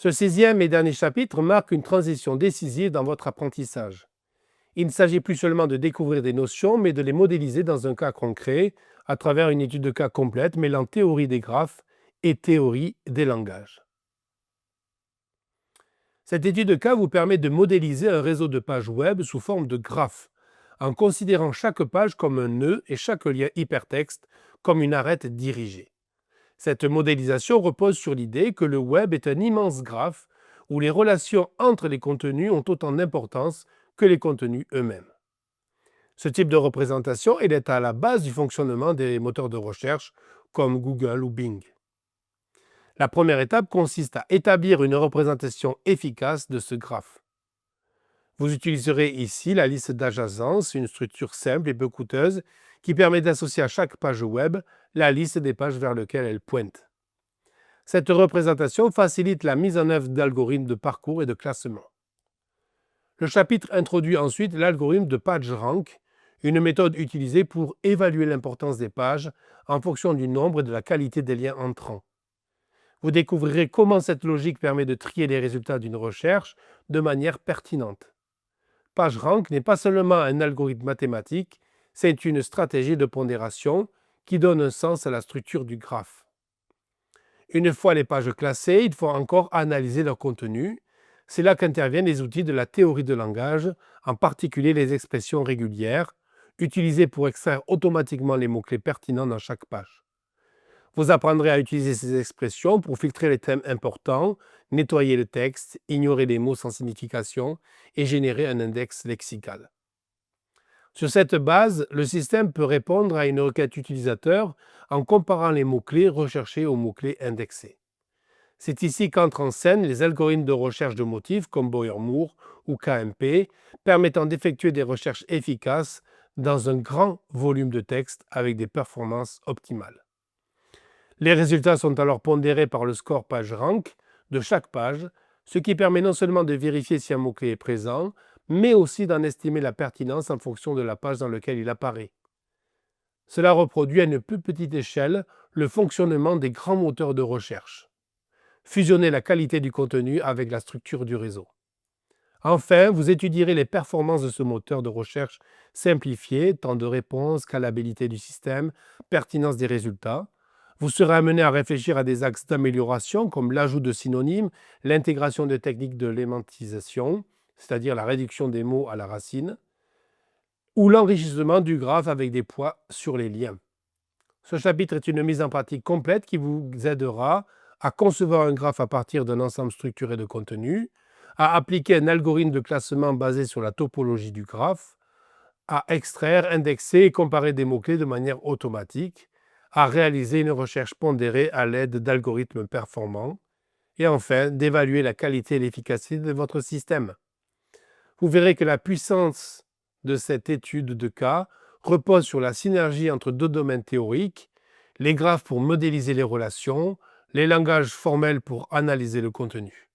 Ce 6e et dernier chapitre marque une transition décisive dans votre apprentissage. Il ne s'agit plus seulement de découvrir des notions, mais de les modéliser dans un cas concret, à travers une étude de cas complète mêlant théorie des graphes et théorie des langages. Cette étude de cas vous permet de modéliser un réseau de pages web sous forme de graphes, en considérant chaque page comme un nœud et chaque lien hypertexte comme une arête dirigée. Cette modélisation repose sur l'idée que le web est un immense graphe où les relations entre les contenus ont autant d'importance que les contenus eux-mêmes. Ce type de représentation est à la base du fonctionnement des moteurs de recherche comme Google ou Bing. La première étape consiste à établir une représentation efficace de ce graphe. Vous utiliserez ici la liste d'adjacences, une structure simple et peu coûteuse qui permet d'associer à chaque page web la liste des pages vers lesquelles elle pointe. Cette représentation facilite la mise en œuvre d'algorithmes de parcours et de classement. Le chapitre introduit ensuite l'algorithme de PageRank, une méthode utilisée pour évaluer l'importance des pages en fonction du nombre et de la qualité des liens entrants. Vous découvrirez comment cette logique permet de trier les résultats d'une recherche de manière pertinente. PageRank n'est pas seulement un algorithme mathématique, c'est une stratégie de pondération qui donne un sens à la structure du graphe. Une fois les pages classées, il faut encore analyser leur contenu. C'est là qu'interviennent les outils de la théorie de langage, en particulier les expressions régulières, utilisées pour extraire automatiquement les mots-clés pertinents dans chaque page. Vous apprendrez à utiliser ces expressions pour filtrer les thèmes importants, nettoyer le texte, ignorer les mots sans signification et générer un index lexical. Sur cette base, le système peut répondre à une requête utilisateur en comparant les mots-clés recherchés aux mots-clés indexés. C'est ici qu'entrent en scène les algorithmes de recherche de motifs comme Boyer-Moore ou KMP, permettant d'effectuer des recherches efficaces dans un grand volume de texte avec des performances optimales. Les résultats sont alors pondérés par le score PageRank de chaque page, ce qui permet non seulement de vérifier si un mot-clé est présent, mais aussi d'en estimer la pertinence en fonction de la page dans laquelle il apparaît. Cela reproduit à une plus petite échelle le fonctionnement des grands moteurs de recherche. Fusionnez la qualité du contenu avec la structure du réseau. Enfin, vous étudierez les performances de ce moteur de recherche simplifié, temps de réponse, scalabilité du système, pertinence des résultats. Vous serez amené à réfléchir à des axes d'amélioration comme l'ajout de synonymes, l'intégration de techniques de lémantisation, c'est-à-dire la réduction des mots à la racine, ou l'enrichissement du graphe avec des poids sur les liens. Ce chapitre est une mise en pratique complète qui vous aidera à concevoir un graphe à partir d'un ensemble structuré de contenus, à appliquer un algorithme de classement basé sur la topologie du graphe, à extraire, indexer et comparer des mots-clés de manière automatique, à réaliser une recherche pondérée à l'aide d'algorithmes performants, et enfin d'évaluer la qualité et l'efficacité de votre système. Vous verrez que la puissance de cette étude de cas repose sur la synergie entre deux domaines théoriques, les graphes pour modéliser les relations, les langages formels pour analyser le contenu.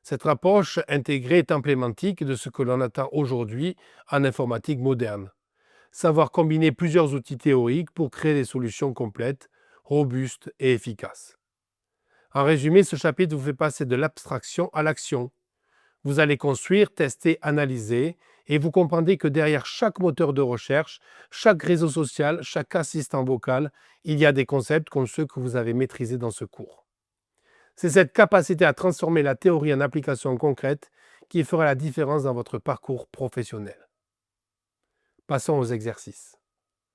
Cette approche intégrée est emblématique de ce que l'on attend aujourd'hui en informatique moderne. Savoir combiner plusieurs outils théoriques pour créer des solutions complètes, robustes et efficaces. En résumé, ce chapitre vous fait passer de l'abstraction à l'action. Vous allez construire, tester, analyser, et vous comprendrez que derrière chaque moteur de recherche, chaque réseau social, chaque assistant vocal, il y a des concepts comme ceux que vous avez maîtrisés dans ce cours. C'est cette capacité à transformer la théorie en application concrète qui fera la différence dans votre parcours professionnel. Passons aux exercices.